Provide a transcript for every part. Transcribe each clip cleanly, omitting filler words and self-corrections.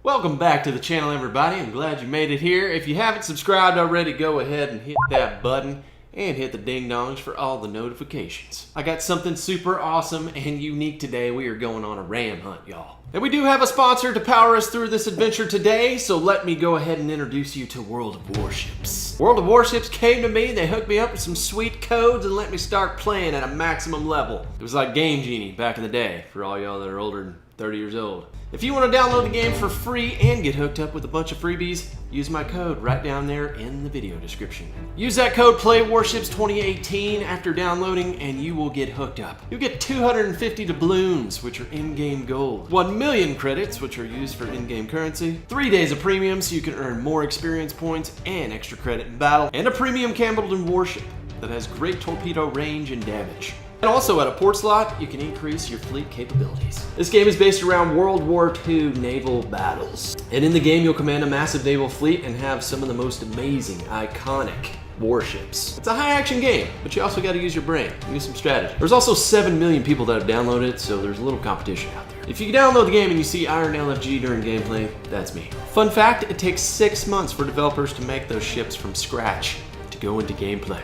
Welcome back to the channel, everybody. I'm glad you made it here. If you haven't subscribed already, go ahead and hit that button and hit the ding dongs for all the notifications. I got something super awesome and unique today. We are going on a ram hunt, y'all. And we do have a sponsor to power us through this adventure today, so let me go ahead and introduce you to World of Warships. World of Warships came to me, they hooked me up with some sweet codes and let me start playing at a maximum level. It was like Game Genie back in the day, for all y'all that are older than 30 years old. If you want to download the game for free and get hooked up with a bunch of freebies, use my code right down there in the video description. Use that code PLAYWARSHIPS2018 after downloading and you will get hooked up. You'll get 250 doubloons, which are in-game gold, 1 million credits, which are used for in-game currency, 3 days of premium so you can earn more experience points and extra credit in battle, and a premium Campbellton warship that has great torpedo range and damage. And also at a port slot, you can increase your fleet capabilities. This game is based around World War II naval battles. And in the game, you'll command a massive naval fleet and have some of the most amazing, iconic warships. It's a high action game, but you also gotta use your brain, use some strategy. There's also 7 million people that have downloaded it, so there's a little competition out there. If you download the game and you see Iron LFG during gameplay, that's me. Fun fact, it takes 6 months for developers to make those ships from scratch to go into gameplay.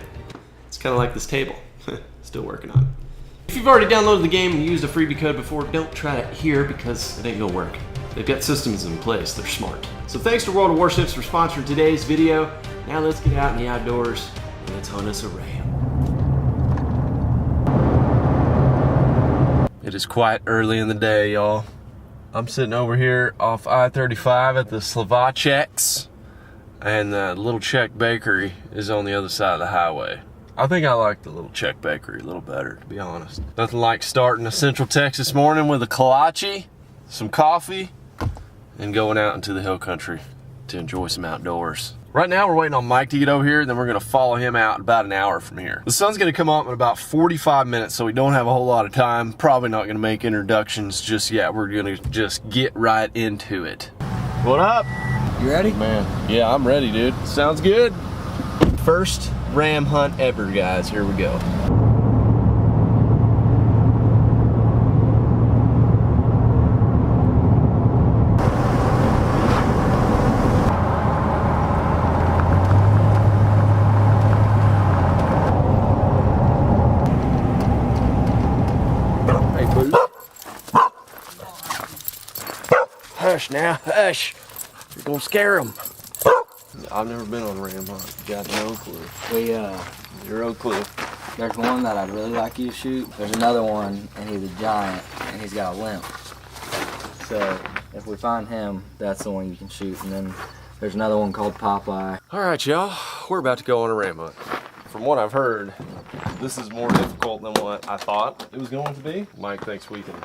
It's kind of like this table. Still working on it. If you've already downloaded the game and used a freebie code before, don't try it here because it ain't gonna work. They've got systems in place, they're smart. So thanks to World of Warships for sponsoring today's video. Now let's get out in the outdoors and let's hunt us a ram. It is quite early in the day, y'all. I'm sitting over here off I-35 at the Slovaceks, and the Little Czech Bakery is on the other side of the highway. I think I like the Little Czech Bakery a little better, to be honest. Nothing like starting a Central Texas morning with a kolache, some coffee, and going out into the hill country to enjoy some outdoors. Right now we're waiting on Mike to get over here, and then we're gonna follow him out about an hour from here. The sun's gonna come up in about 45 minutes, so we don't have a whole lot of time. Probably not gonna make introductions just yet. We're gonna just get right into it. What up? You ready? Man, yeah, I'm ready, dude. Sounds good. First ram hunt ever, guys. Here we go. Hey, buddy. Hush now, hush. You're gonna scare them. I've never been on a ram hunt. Got no clue. Zero clue. There's one that I'd really like you to shoot. There's another one, and he's a giant, and he's got a limp. So if we find him, that's the one you can shoot. And then there's another one called Popeye. All right, y'all. We're about to go on a ram hunt. From what I've heard, this is more difficult than what I thought it was going to be. Mike thinks we can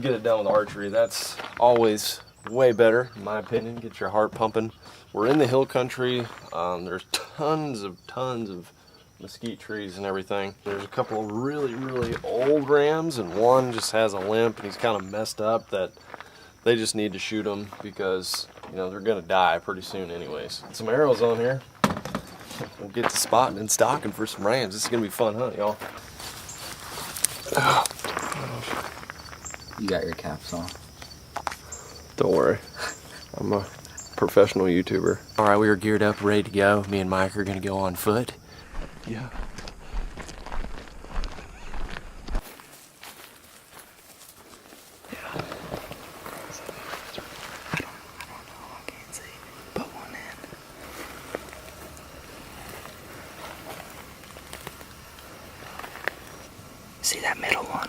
get it done with archery. That's always way better, in my opinion. Get your heart pumping. We're in the hill country. There's tons of mesquite trees and everything. There's a couple of really old rams, and one just has a limp and he's kind of messed up that they just need to shoot him because, you know, they're gonna die pretty soon anyways. Some arrows on here. We'll get to spotting and stalking for some rams. This is gonna be a fun hunt, y'all. You got your caps on. Don't worry. I'm a professional YouTuber. All right, we are geared up, ready to go. Me and Mike are gonna go on foot. Yeah. I don't know. I can't see. Put one in. See that middle one?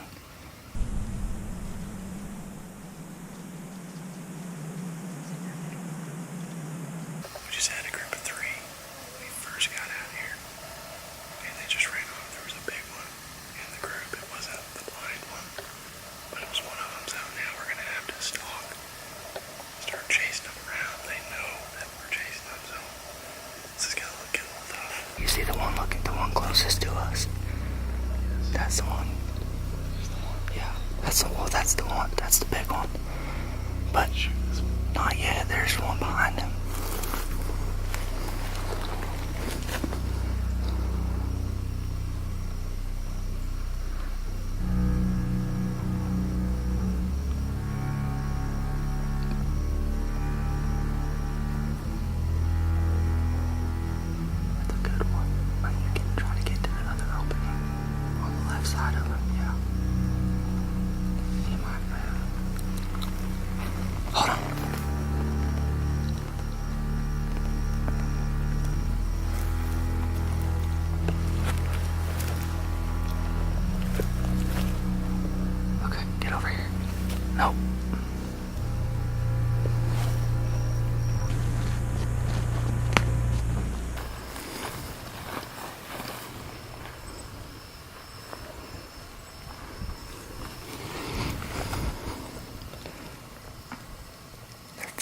You see the one closest to us? That's the one. Yeah, that's the one. That's the big one. But not yet. There's one behind him.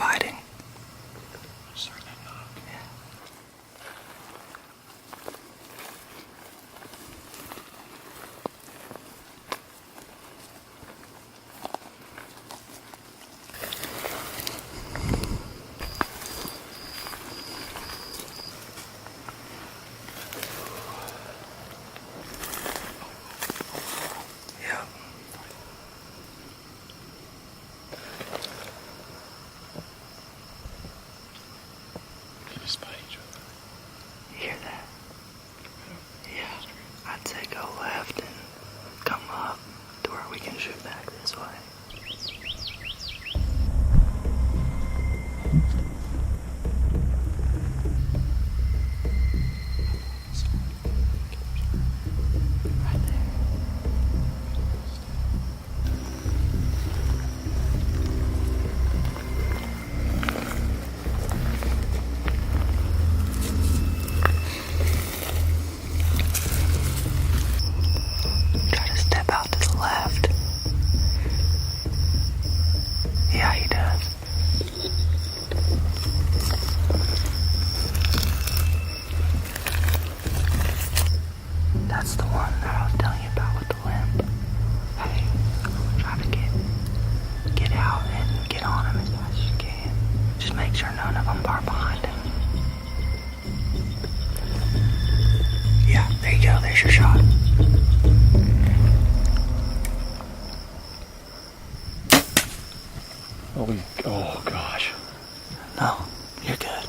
fighting. You hear that? Yeah. I'd say go left and come up to where we can shoot back this way. Right there. Try to step out to the left. Yeah, he does. That's the one that I was telling you about with the limp. Hey, try to get out and get on him as fast as you can. Just make sure none of them are behind him. Yeah, there you go. There's your shot. Oh gosh. No, you're good.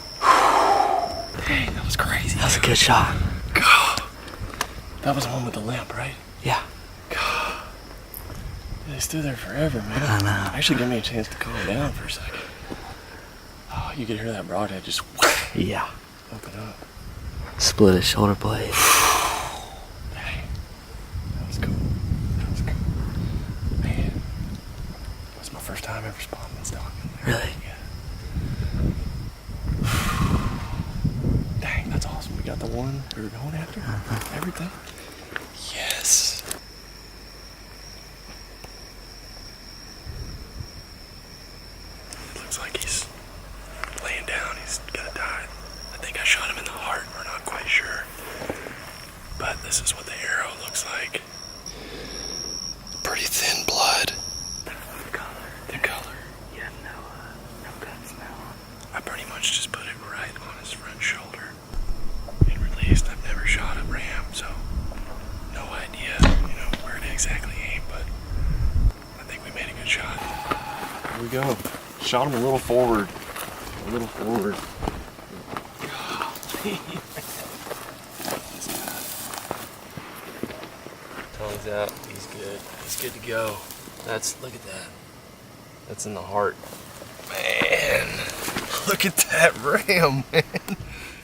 Dang, that was crazy. That's a good shot. God. That was the one with the lamp, right? Yeah. God. They stood there forever, man. I know. Actually gave me a chance to calm down for a second. Oh, you could hear that broadhead just Yeah. open up. Split his shoulder blade. Dang. That was cool. That was cool. Man. That's my first time ever spotting this dog. Really? Yeah. Dang, that's awesome. We got the one we were going after. Everything. Yes. It looks like he's laying down. He's gonna die. I think I shot him in the heart. We're not quite sure. But this is what the arrow looks like. Pretty thin blood. The color. The color. You have no gut smell. I pretty much just put it right on his front shoulder and released. I've never shot a ram, so no idea, where to exactly aim, but I think we made a good shot. Here we go. Shot him a little forward. A little forward. Tongue's out. He's good. He's good to go. Look at that. That's in the heart. Man, look at that ram, man.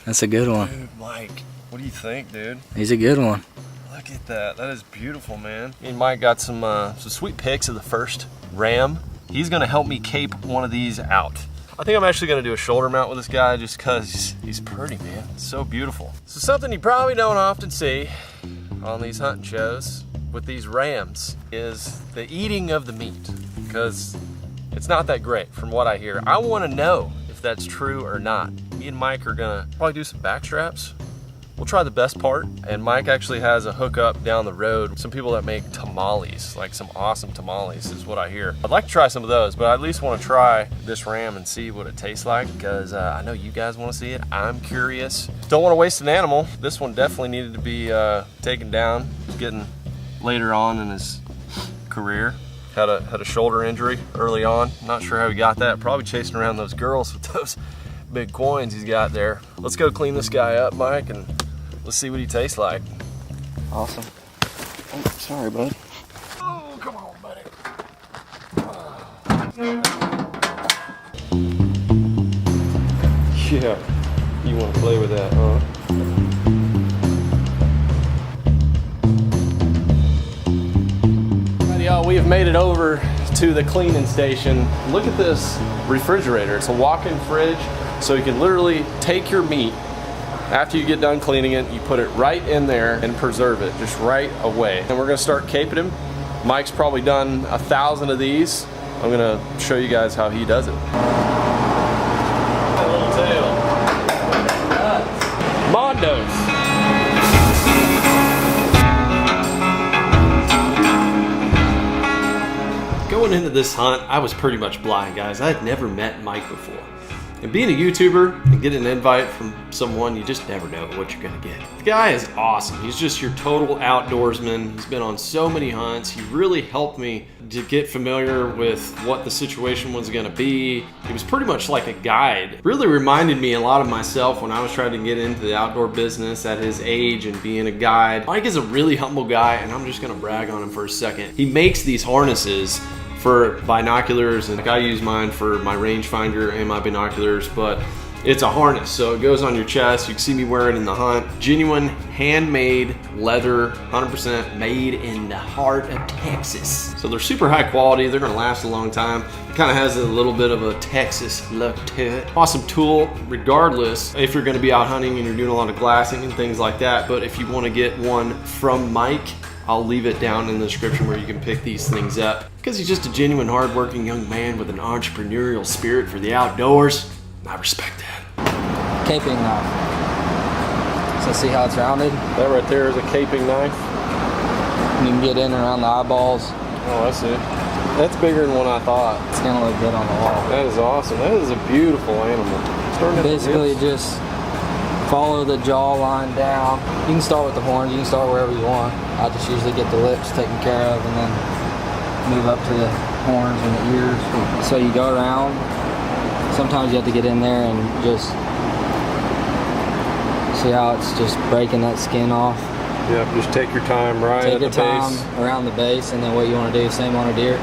That's a good one. Dude, Mike, what do you think, dude? He's a good one. Look at that. That is beautiful, man. Me and Mike got some sweet pics of the first ram. He's gonna help me cape one of these out. I think I'm actually gonna do a shoulder mount with this guy just cause he's pretty, man. It's so beautiful. So something you probably don't often see on these hunting shows with these rams is the eating of the meat, because it's not that great from what I hear. I wanna know if that's true or not. Me and Mike are gonna probably do some back straps. We'll try the best part, and Mike actually has a hookup down the road. Some people that make tamales, like some awesome tamales is what I hear. I'd like to try some of those, but I at least want to try this ram and see what it tastes like, because I know you guys want to see it. I'm curious. Don't want to waste an animal. This one definitely needed to be taken down. He's getting later on in his career. Had a shoulder injury early on. Not sure how he got that. Probably chasing around those girls with those big coins he's got there. Let's go clean this guy up, Mike, and let's see what he tastes like. Awesome. Oh, sorry, bud. Oh, come on, buddy. Yeah, you want to play with that, huh? Alrighty, y'all, we have made it over to the cleaning station. Look at this refrigerator. It's a walk-in fridge, so you can literally take your meat. After you get done cleaning it, you put it right in there and preserve it, just right away. And we're gonna start caping him. Mike's probably done 1,000 of these. I'm gonna show you guys how he does it. Going into this hunt, I was pretty much blind, guys. I had never met Mike before. And being a YouTuber and getting an invite from someone, you just never know what you're gonna get. The guy is awesome. He's just your total outdoorsman. He's been on so many hunts. He really helped me to get familiar with what the situation was gonna be. He was pretty much like a guide. Really reminded me a lot of myself when I was trying to get into the outdoor business at his age and being a guide. Mike is a really humble guy, and I'm just gonna brag on him for a second. He makes these harnesses for binoculars, and I use mine for my rangefinder and my binoculars, but it's a harness, so it goes on your chest. You can see me wear it in the hunt. Genuine handmade leather, 100% made in the heart of Texas. So they're super high quality. They're gonna last a long time. It kind of has a little bit of a Texas look to it. Awesome tool, regardless if you're gonna be out hunting and you're doing a lot of glassing and things like that. But if you wanna get one from Mike, I'll leave it down in the description where you can pick these things up. Because he's just a genuine, hardworking young man with an entrepreneurial spirit for the outdoors. I respect that. Caping knife. So see how it's rounded? That right there is a caping knife. You can get in around the eyeballs. Oh, I see. That's bigger than what I thought. It's gonna look good on the wall. That is awesome. That is a beautiful animal. Basically just follow the jaw line down. You can start with the horns, you can start wherever you want. I just usually get the lips taken care of and then move up to the horns and the ears. So you go around. Sometimes you have to get in there and just see how it's just breaking that skin off. Yeah, just take your time right Take at your the time base. around the base, and then what you want to do, same on a deer.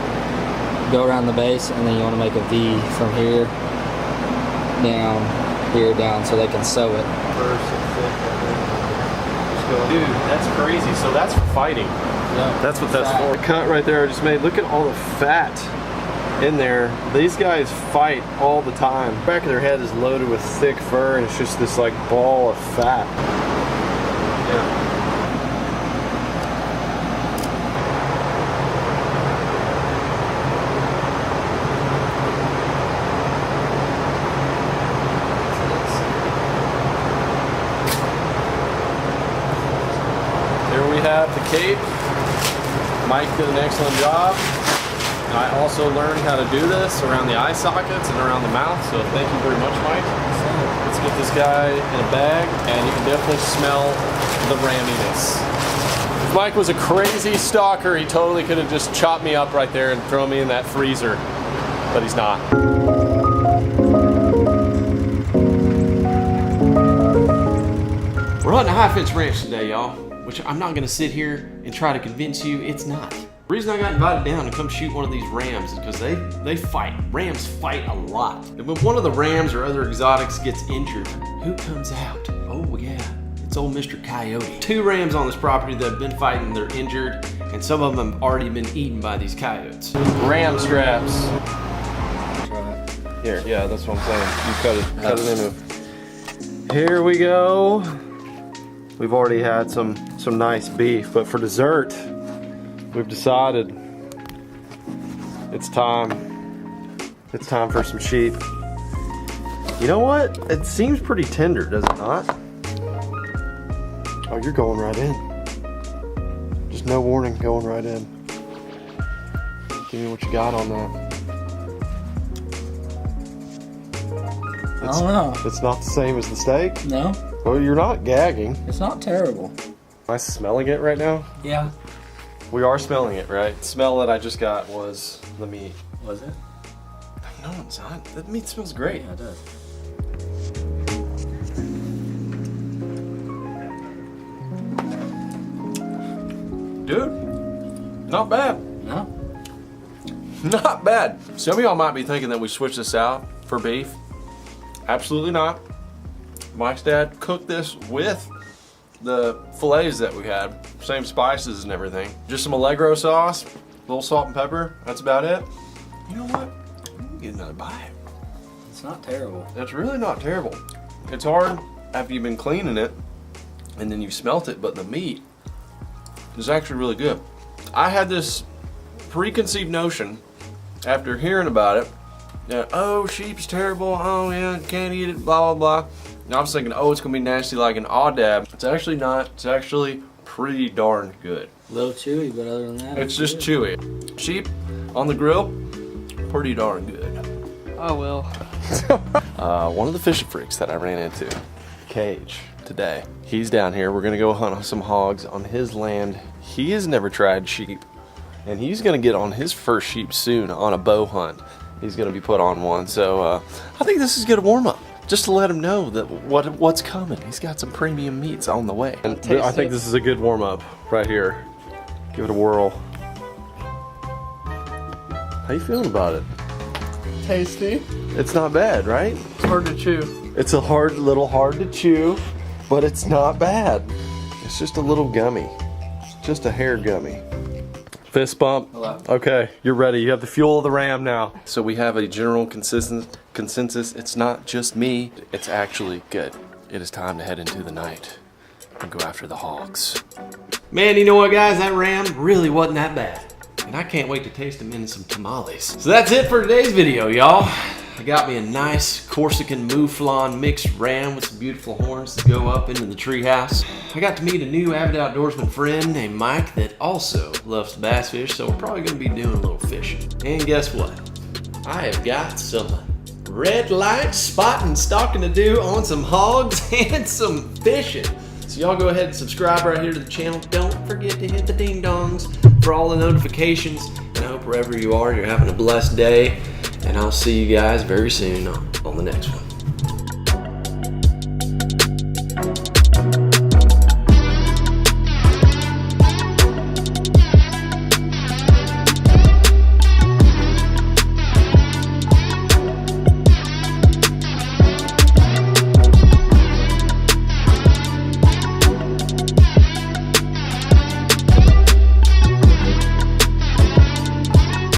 Go around the base, and then you want to make a V from here down, here down, so they can sew it. Dude, that's crazy. So that's for fighting. Yeah. That's what that's for. The cut right there I just made. Look at all the fat in there. These guys fight all the time. The back of their head is loaded with thick fur, and it's just this like ball of fat. Yeah. There we have the cape. Mike did an excellent job. I also learned how to do this around the eye sockets and around the mouth, so thank you very much, Mike. Let's get this guy in a bag, and you can definitely smell the ramminess. If Mike was a crazy stalker, he totally could have just chopped me up right there and thrown me in that freezer, but he's not. We're hunting a high fence ranch today, y'all, which I'm not gonna sit here and try to convince you it's not. The reason I got invited down to come shoot one of these rams is because they fight. Rams fight a lot. And when one of the rams or other exotics gets injured, who comes out? Oh yeah, it's old Mr. Coyote. 2 rams on this property that have been fighting, they're injured, and some of them have already been eaten by these coyotes. Ram straps. Here, yeah, that's what I'm saying. You cut it into. Here we go. We've already had some nice beef, but for dessert, we've decided it's time. It's time for some sheep. You know what? It seems pretty tender, does it not? Oh, you're going right in. Just no warning, going right in. Give me what you got on that. I don't know. It's not the same as the steak? No, Well, you're not gagging. it's not terrible. Am I smelling it right now? Yeah. We are smelling it, right? The smell that I just got was the meat. Was it? No, it's not. The meat smells great. Yeah, it does. Dude, not bad. No. Not bad. Some of y'all might be thinking that we switched this out for beef. Absolutely not. Mike's dad cooked this with the fillets that we had. Same spices and everything. Just some Allegro sauce, a little salt and pepper. That's about it. You know what? I'm gonna get another bite. It's not terrible. That's really not terrible. It's hard after you've been cleaning it and then you've smelt it, but the meat is actually really good. I had this preconceived notion after hearing about it that, oh, sheep's terrible, oh yeah, can't eat it, blah, blah, blah. And I was thinking, oh, it's gonna be nasty like an aoudad. It's actually not. It's actually pretty darn good. A little chewy, but other than that, It's just chewy. Sheep on the grill, pretty darn good. I will. One of the fishing freaks that I ran into, Cage, today. He's down here. We're gonna go hunt some hogs on his land. He has never tried sheep, and he's gonna get on his first sheep soon on a bow hunt. He's gonna be put on one, so I think this is a good warm up, just to let him know that what's coming. He's got some premium meats on the way. And I think this is a good warm up right here. Give it a whirl. How you feeling about it? Tasty. It's not bad, right? It's hard to chew. It's a little hard to chew, but it's not bad. It's just a little gummy. It's just a hair gummy. Fist bump. Hello. Okay, you're ready. You have the fuel of the ram now. So we have a general consensus. It's not just me. It's actually good. It is time to head into the night and go after the hogs. Man, you know what, guys? That ram really wasn't that bad. And I can't wait to taste them in some tamales. So that's it for today's video, y'all. I got me a nice Corsican mouflon mixed ram with some beautiful horns to go up into the treehouse. I got to meet a new avid outdoorsman friend named Mike that also loves to bass fish, so we're probably gonna be doing a little fishing. And guess what? I have got some red light spotting stalking to do on some hogs and some fishing. So y'all go ahead and subscribe right here to the channel. Don't forget to hit the ding dongs for all the notifications. And I hope wherever you are, you're having a blessed day. And I'll see you guys very soon on the next one.